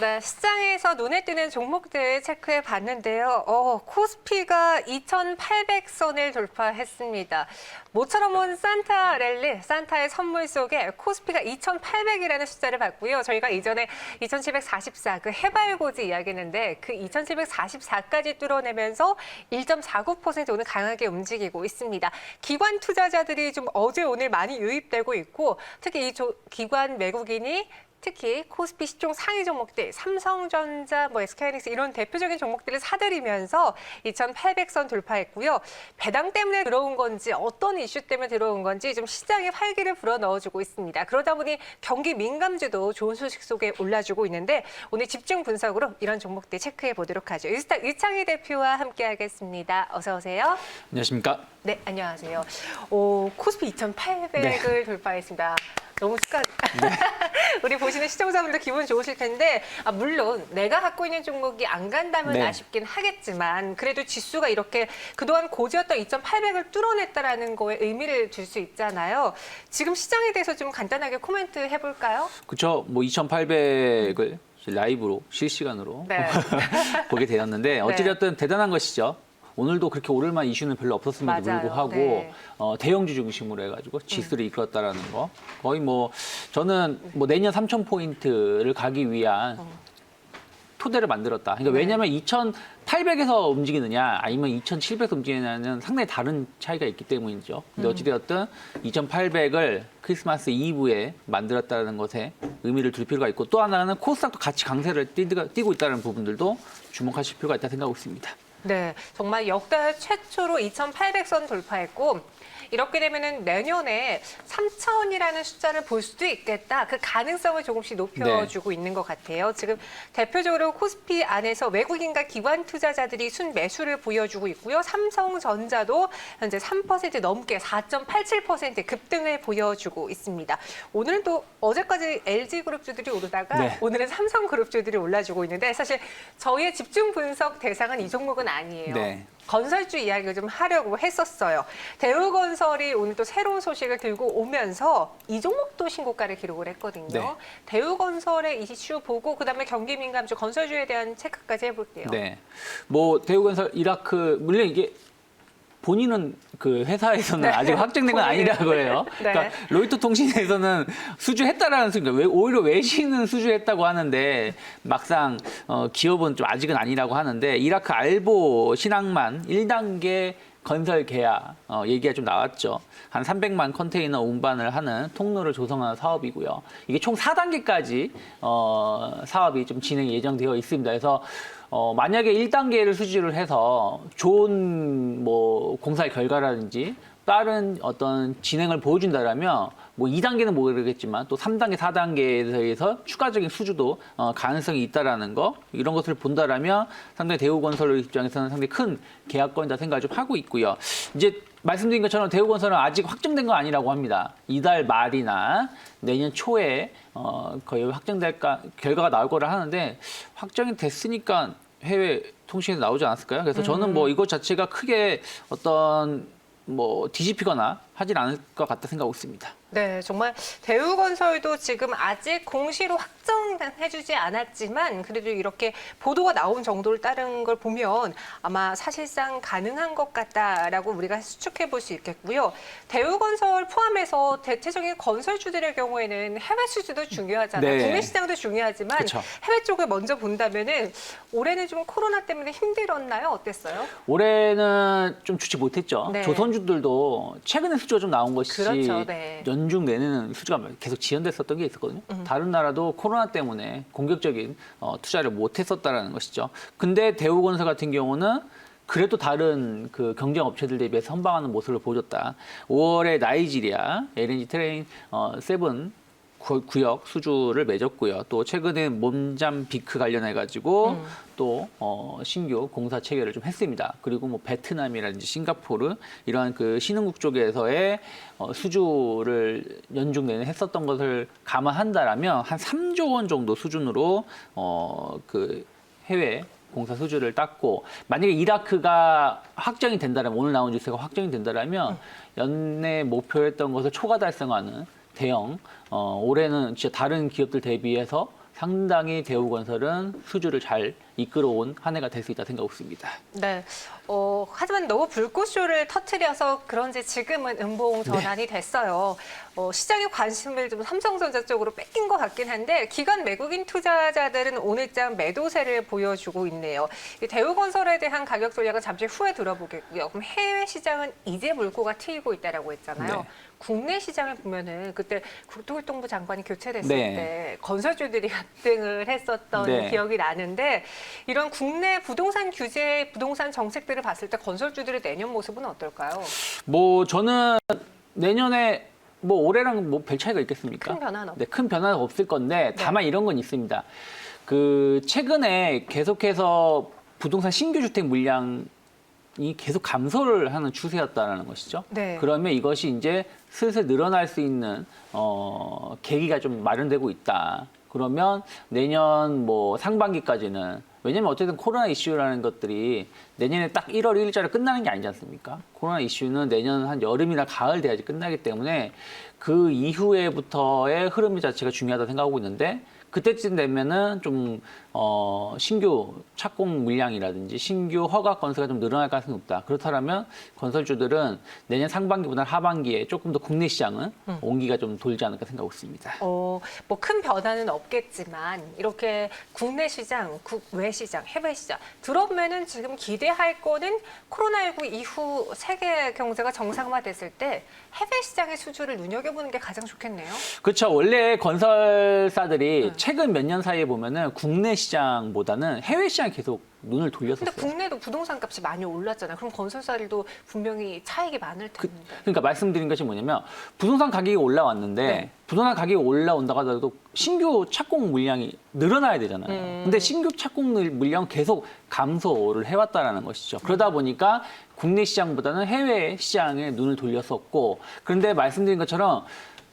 네, 시장에서 눈에 띄는 종목들 체크해 봤는데요. 코스피가 2,800선을 돌파했습니다. 모처럼 온 산타 랠리, 산타의 선물 속에 코스피가 2,800이라는 숫자를 봤고요. 저희가 이전에 2,744 그 해발고지 이야기했는데 그 2,744까지 뚫어내면서 1.49% 오늘 강하게 움직이고 있습니다. 기관 투자자들이 좀 어제 오늘 많이 유입되고 있고 특히 이 기관 외국인이 특히 코스피 시총 상위 종목들, 삼성전자, SK하이닉스 이런 대표적인 종목들을 사들이면서 2,800선 돌파했고요. 배당 때문에 들어온 건지 어떤 이슈 때문에 들어온 건지 좀 시장에 활기를 불어넣어주고 있습니다. 그러다 보니 경기 민감주도 좋은 소식 속에 올라주고 있는데 오늘 집중 분석으로 이런 종목들 체크해 보도록 하죠. 유스타 이창희 대표와 함께하겠습니다. 어서 오세요. 안녕하십니까? 네, 안녕하세요. 코스피 2,800을 돌파했습니다. 너무 축하드립니다. 네. 우리 보시는 시청자분들 기분 좋으실 텐데 물론 내가 갖고 있는 종목이 안 간다면 네. 아쉽긴 하겠지만 그래도 지수가 이렇게 그동안 고지였던 2,800을 뚫어냈다라는 거에 의미를 줄 수 있잖아요. 지금 시장에 대해서 좀 간단하게 코멘트 해볼까요? 그렇죠. 2,800을 라이브로 실시간으로 네. 보게 되었는데 어찌됐든 대단한 것이죠. 오늘도 그렇게 오를 만한 이슈는 별로 없었음에도 맞아요. 불구하고 네. 대형주 중심으로 해가지고 지수를 이끌었다라는 거. 거의 저는 내년 3,000포인트를 가기 위한 토대를 만들었다. 그러니까 왜냐하면 2,800에서 움직이느냐 아니면 2,700에서 움직이느냐는 상당히 다른 차이가 있기 때문이죠. 근데 어찌되었든 2,800을 크리스마스 이브에 만들었다는 것에 의미를 둘 필요가 있고 또 하나는 코스닥도 같이 강세를 띄고 있다는 부분들도 주목하실 필요가 있다 생각하고 있습니다. 네, 정말 역대 최초로 2,800선 돌파했고 이렇게 되면은 내년에 3,000이라는 숫자를 볼 수도 있겠다. 그 가능성을 조금씩 높여주고 있는 것 같아요. 지금 대표적으로 코스피 안에서 외국인과 기관 투자자들이 순매수를 보여주고 있고요. 삼성전자도 현재 3% 넘게 4.87% 급등을 보여주고 있습니다. 오늘은 또 어제까지 LG그룹주들이 오르다가 오늘은 삼성그룹주들이 올라주고 있는데 사실 저희의 집중 분석 대상은 이 종목은 아니에요. 네. 건설주 이야기를 좀 하려고 했었어요. 대우건설이 오늘 또 새로운 소식을 들고 오면서 이 종목도 신고가를 기록을 했거든요. 네. 대우건설의 이슈 보고 그다음에 경기민감주 건설주에 대한 체크까지 해볼게요. 네. 대우건설 이라크 물론 이게 본인은 그 회사에서는 아직 확정된 건 아니라고 해요. 네. 그러니까 로이터 통신에서는 수주했다라는 그러니까 오히려 외신은 수주했다고 하는데 막상 기업은 좀 아직은 아니라고 하는데 이라크 알보 신항만 1단계 건설 계약 얘기가 좀 나왔죠. 한 300만 컨테이너 운반을 하는 통로를 조성하는 사업이고요. 이게 총 4단계까지 사업이 좀 진행 예정되어 있습니다. 그래서 만약에 1단계를 수주를 해서 좋은 공사의 결과라든지 빠른 어떤 진행을 보여준다라면 2단계는 모르겠지만 또 3단계, 4단계에 대해서 추가적인 수주도 가능성이 있다라는 거 이런 것을 본다라면 상당히 대우건설 입장에서는 상당히 큰 계약권이다 생각을 좀 하고 있고요. 이제 말씀드린 것처럼 대우건설은 아직 확정된 건 아니라고 합니다. 이달 말이나 내년 초에 거의 확정될 결과가 나올 거라 하는데 확정이 됐으니까 해외 통신에 나오지 않았을까요? 그래서 저는 이것 자체가 크게 어떤 뒤집히거나 하진 않을 것 같다 생각하고 있습니다. 네, 정말 대우건설도 지금 아직 공시로 확정해주지 않았지만 그래도 이렇게 보도가 나온 정도를 따른 걸 보면 아마 사실상 가능한 것 같다라고 우리가 추측해 볼 수 있겠고요. 대우건설 포함해서 대체적인 건설주들의 경우에는 해외 수주도 중요하잖아요. 네. 국내 시장도 중요하지만 그쵸. 해외 쪽을 먼저 본다면은 올해는 좀 코로나 때문에 힘들었나요? 어땠어요? 올해는 좀 주지 못했죠. 네. 조선주들도 최근에 수주가 좀 나온 것이 그렇죠, 네. 연중 내내는 수주가 계속 지연됐었던 게 있었거든요. 다른 나라도 코로나 때문에 공격적인 투자를 못했었다라는 것이죠. 근데 대우건설 같은 경우는 그래도 다른 그 경쟁 업체들 대비해서 선방하는 모습을 보여줬다. 5월에 나이지리아 LNG 트레인 7 구역 수주를 맺었고요. 또 최근에 몬잠비크 관련해가지고 또 신규 공사 체결을 좀 했습니다. 그리고 베트남이라든지 싱가포르 이러한 그 신흥국 쪽에서의 수주를 연중 내내 했었던 것을 감안한다라면 한 3조 원 정도 수준으로 그 해외 공사 수주를 땄고 만약에 이라크가 확정이 된다면 오늘 나온 뉴스가 확정이 된다면 연내 목표했던 것을 초과 달성하는 대형 올해는 진짜 다른 기업들 대비해서 상당히 대우건설은 수주를 잘 이끌어온 한 해가 될 수 있다 생각하고 있습니다. 네. 하지만 너무 불꽃쇼를 터트려서 그런지 지금은 음봉 전환이 됐어요. 시장의 관심을 좀 삼성전자 쪽으로 뺏긴 것 같긴 한데 기관 외국인 투자자들은 오늘장 매도세를 보여주고 있네요. 이 대우건설에 대한 가격 전략은 잠시 후에 들어보겠고요. 그럼 해외 시장은 이제 물꼬가 트이고 있다라고 했잖아요. 네. 국내 시장을 보면은 그때 국토교통부 장관이 교체됐을 네. 때 건설주들이 급등을 했었던 네. 기억이 나는데 이런 국내 부동산 규제, 부동산 정책들을 봤을 때 건설주들의 내년 모습은 어떨까요? 뭐 저는 내년에 뭐 올해랑 뭐 별 차이가 있겠습니까? 큰 변화는 네, 큰 변화는 없을 건데 다만 이런 건 있습니다. 그 최근에 계속해서 부동산 신규 주택 물량이 계속 감소를 하는 추세였다라는 것이죠. 네. 그러면 이것이 이제 슬슬 늘어날 수 있는 계기가 좀 마련되고 있다. 그러면 내년 뭐 상반기까지는 왜냐면 어쨌든 코로나 이슈라는 것들이 내년에 딱 1월 1일자로 끝나는 게 아니지 않습니까? 코로나 이슈는 내년 한 여름이나 가을 돼야지 끝나기 때문에 그 이후에부터의 흐름 자체가 중요하다고 생각하고 있는데 그때쯤 되면은 좀 신규 착공 물량이라든지 신규 허가 건수가 좀 늘어날 가능성이 높다. 그렇다면 건설주들은 내년 상반기보다는 하반기에 조금 더 국내 시장은 온기가 좀 돌지 않을까 생각하고 있습니다. 뭐 큰 변화는 없겠지만 이렇게 국내 시장, 국외 시장, 해외 시장 들어보면은 지금 기대할 거는 코로나19 이후 세계 경제가 정상화됐을 때 해외 시장의 수주를 눈여겨보는 게 가장 좋겠네요. 그렇죠. 원래 건설사들이 최근 몇 년 사이에 보면은 국내 시장보다는 해외 시장에 계속 눈을 돌렸었어요. 근데 국내도 부동산 값이 많이 올랐잖아요. 그럼 건설사들도 분명히 차익이 많을 텐데. 그러니까 말씀드린 것이 뭐냐면 부동산 가격이 올라왔는데 네. 부동산 가격이 올라온다고 하더라도 신규 착공 물량이 늘어나야 되잖아요. 근데 신규 착공 물량은 계속 감소를 해왔다라는 것이죠. 그러다 보니까 국내 시장보다는 해외 시장에 눈을 돌렸었고 그런데 말씀드린 것처럼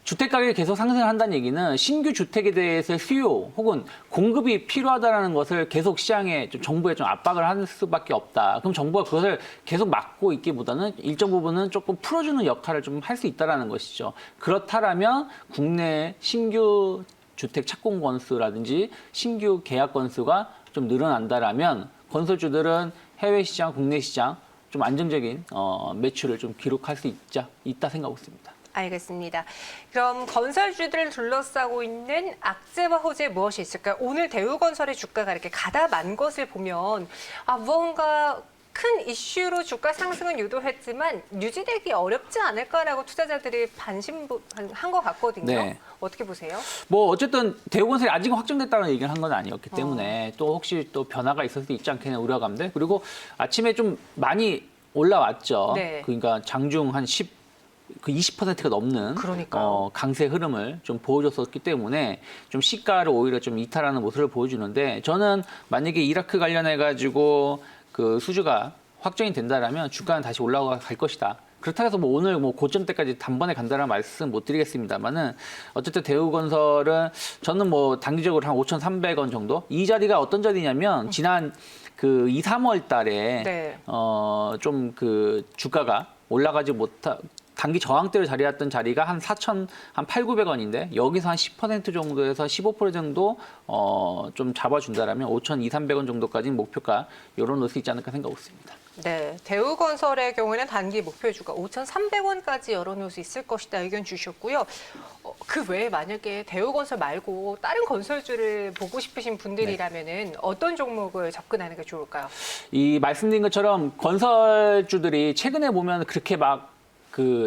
주택 가격이 계속 상승을 한다는 얘기는 신규 주택에 대해서 수요 혹은 공급이 필요하다는 것을 계속 시장에 좀 정부에 좀 압박을 할 수밖에 없다. 그럼 정부가 그것을 계속 막고 있기보다는 일정 부분은 조금 풀어주는 역할을 좀 할 수 있다는 것이죠. 그렇다면 국내 신규 주택 착공 건수라든지 신규 계약 건수가 좀 늘어난다라면 건설주들은 해외 시장, 국내 시장 좀 안정적인 매출을 좀 기록할 수 있다 생각하고 있습니다. 알겠습니다. 그럼 건설주들을 둘러싸고 있는 악재와 호재 무엇이 있을까요? 오늘 대우건설의 주가가 이렇게 가다만 것을 보면 무언가 큰 이슈로 주가 상승은 유도했지만 유지되기 어렵지 않을까라고 투자자들이 반신한 것 같거든요. 네. 어떻게 보세요? 뭐 어쨌든 대우건설이 아직 확정됐다는 얘기를 한 건 아니었기 때문에 또 혹시 또 변화가 있을 수 있지 않겠냐 우려감들 그리고 아침에 좀 많이 올라왔죠. 네. 그러니까 장중 한 20%가 넘는 그러니까요. 강세 흐름을 좀 보여줬었기 때문에 좀 시가를 오히려 좀 이탈하는 모습을 보여주는데 저는 만약에 이라크 관련해 가지고 그 수주가 확정이 된다라면 주가는 다시 올라갈 것이다. 그렇다고 해서 뭐 오늘 뭐 고점대까지 단번에 간다는 말씀 못 드리겠습니다만은 어쨌든 대우건설은 저는 뭐 단기적으로 한 5,300원 정도 이 자리가 어떤 자리냐면 지난 그 2, 3월 달에 네. 좀 그 주가가 올라가지 못하 단기 저항대를 자리했던 자리가 한 8,900원인데 여기서 한 10% 정도에서 15% 정도 좀 잡아준다라면 5,200~300원 정도까지는 목표가 열어놓을 수 있지 않을까 생각하고 있습니다. 네, 대우건설의 경우에는 단기 목표 주가 5,300원까지 열어놓을 수 있을 것이다 의견 주셨고요. 그 외에 만약에 대우건설 말고 다른 건설주를 보고 싶으신 분들이라면은 어떤 종목을 접근하는 게 좋을까요? 이 말씀드린 것처럼 건설주들이 최근에 보면 그렇게 막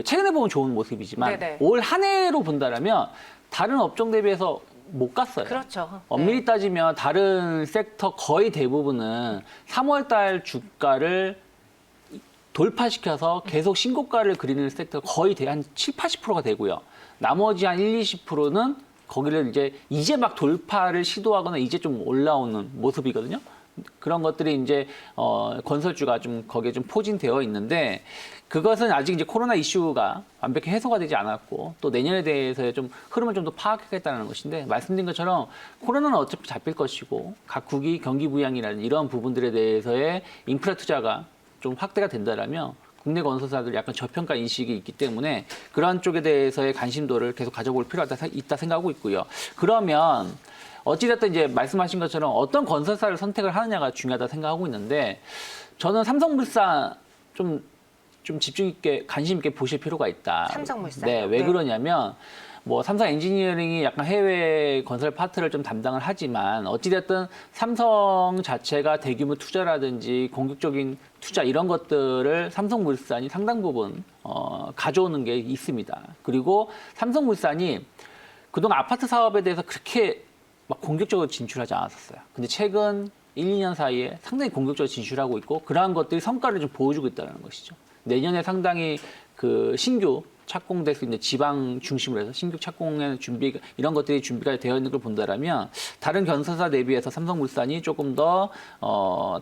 최근에 보면 좋은 모습이지만 네네. 올 한 해로 본다라면 다른 업종 대비해서 못 갔어요. 그렇죠. 엄밀히 따지면 다른 섹터 거의 대부분은 3월 달 주가를 돌파시켜서 계속 신고가를 그리는 섹터 거의 한 70~80%가 되고요. 나머지 한 1~20%는 거기를 이제 막 돌파를 시도하거나 이제 좀 올라오는 모습이거든요. 그런 것들이 이제 건설주가 좀 거기에 좀 포진되어 있는데 그것은 아직 이제 코로나 이슈가 완벽히 해소가 되지 않았고 또 내년에 대해서의 좀 흐름을 좀 더 파악하겠다는 것인데 말씀드린 것처럼 코로나는 어차피 잡힐 것이고 각국이 경기 부양이라는 이러한 부분들에 대해서의 인프라 투자가 좀 확대가 된다라면 국내 건설사들 약간 저평가 인식이 있기 때문에 그러한 쪽에 대해서의 관심도를 계속 가져볼 필요가 있다 생각하고 있고요. 그러면 어찌됐든 이제 말씀하신 것처럼 어떤 건설사를 선택을 하느냐가 중요하다 생각하고 있는데 저는 삼성물산 좀 집중 있게 관심 있게 보실 필요가 있다. 삼성물산. 네, 왜 그러냐면 뭐 삼성 엔지니어링이 약간 해외 건설 파트를 좀 담당을 하지만 어찌됐든 삼성 자체가 대규모 투자라든지 공격적인 투자 이런 것들을 삼성물산이 상당 부분 가져오는 게 있습니다. 그리고 삼성물산이 그동안 아파트 사업에 대해서 그렇게 막 공격적으로 진출하지 않았었어요. 근데 최근 1, 2년 사이에 상당히 공격적으로 진출하고 있고 그러한 것들이 성과를 좀 보여주고 있다는 것이죠. 내년에 상당히 그 신규 착공될 수 있는 지방 중심으로 해서 신규 착공의 준비 이런 것들이 준비가 되어 있는 걸 본다라면 다른 건설사 대비해서 삼성물산이 조금 더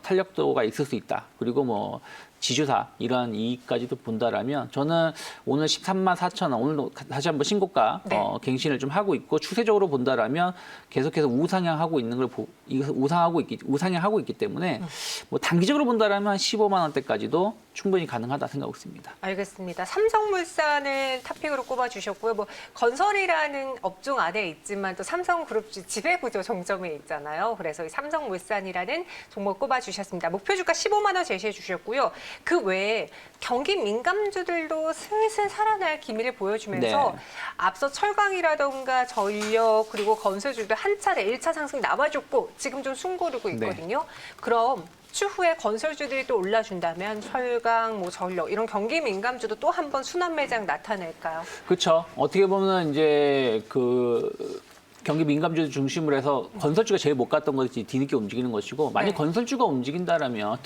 탄력도가 있을 수 있다. 그리고 뭐 지주사 이러한 이익까지도 본다라면 저는 오늘 13만 4천 원 오늘도 다시 한번 신고가 네. 갱신을 좀 하고 있고 추세적으로 본다라면 계속해서 우상향하고 있는 걸 우상향하고 있기 때문에 뭐 단기적으로 본다라면 15만 원대까지도 충분히 가능하다 생각하고 있습니다. 알겠습니다. 삼성물산을 탑픽으로 꼽아주셨고요. 뭐 건설이라는 업종 안에 있지만 또 삼성그룹 지배구조 정점에 있잖아요. 그래서 이 삼성물산이라는 종목 꼽아주셨습니다. 목표주가 15만 원 제시해 주셨고요. 그 외에 경기 민감주들도 슬슬 살아날 기미를 보여주면서 네. 앞서 철강이라던가 전력 그리고 건설주도 한 차례 1차 상승 나와줬고 지금 좀 숨고르고 있거든요. 그럼 추후에 건설주들이 또 올라준다면 철강, 뭐 전력 이런 경기 민감주도 또 한 번 순환 매장 나타낼까요? 그렇죠. 어떻게 보면 이제 그 경기 민감주 중심으로 해서 건설주가 제일 못 갔던 것이 뒤늦게 움직이는 것이고 만약 네. 건설주가 움직인다라면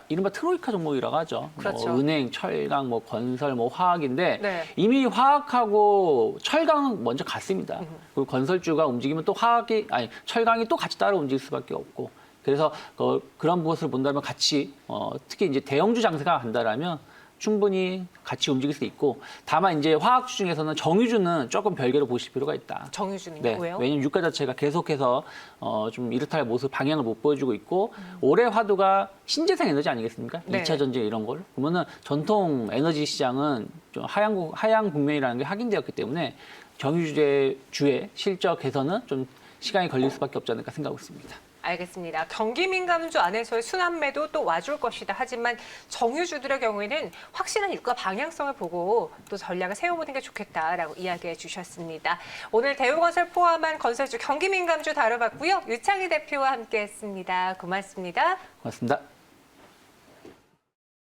이른바 트로이카 종목이라고 하죠. 그렇죠. 뭐 은행, 철강, 뭐 건설, 뭐 화학인데 네. 이미 화학하고 철강은 먼저 갔습니다. 그리고 건설주가 움직이면 또 철강이 또 같이 따라 움직일 수밖에 없고 그래서 그런 것을 본다면 같이 특히 이제 대형주 장세가 간다라면 충분히 같이 움직일 수 있고 다만 이제 화학주 중에서는 정유주는 조금 별개로 보실 필요가 있다. 정유주는요? 네, 왜요? 왜냐면 유가 자체가 계속해서 좀 이렇다 할 모습 방향을 못 보여주고 있고 올해 화두가 신재생 에너지 아니겠습니까? 네. 2차 전지 이런 걸 그러면은 전통 에너지 시장은 좀 하향 국면이라는 게 확인되었기 때문에 정유주의 실적 개선은 좀 시간이 걸릴 수밖에 없지 않을까 생각하고 있습니다. 알겠습니다. 경기 민감주 안에서의 순환매도 또 와줄 것이다. 하지만 정유주들의 경우에는 확실한 일과 방향성을 보고 또 전략을 세워보는 게 좋겠다라고 이야기해 주셨습니다. 오늘 대우건설 포함한 건설주 경기 민감주 다뤄봤고요. 유창희 대표와 함께했습니다. 고맙습니다. 고맙습니다.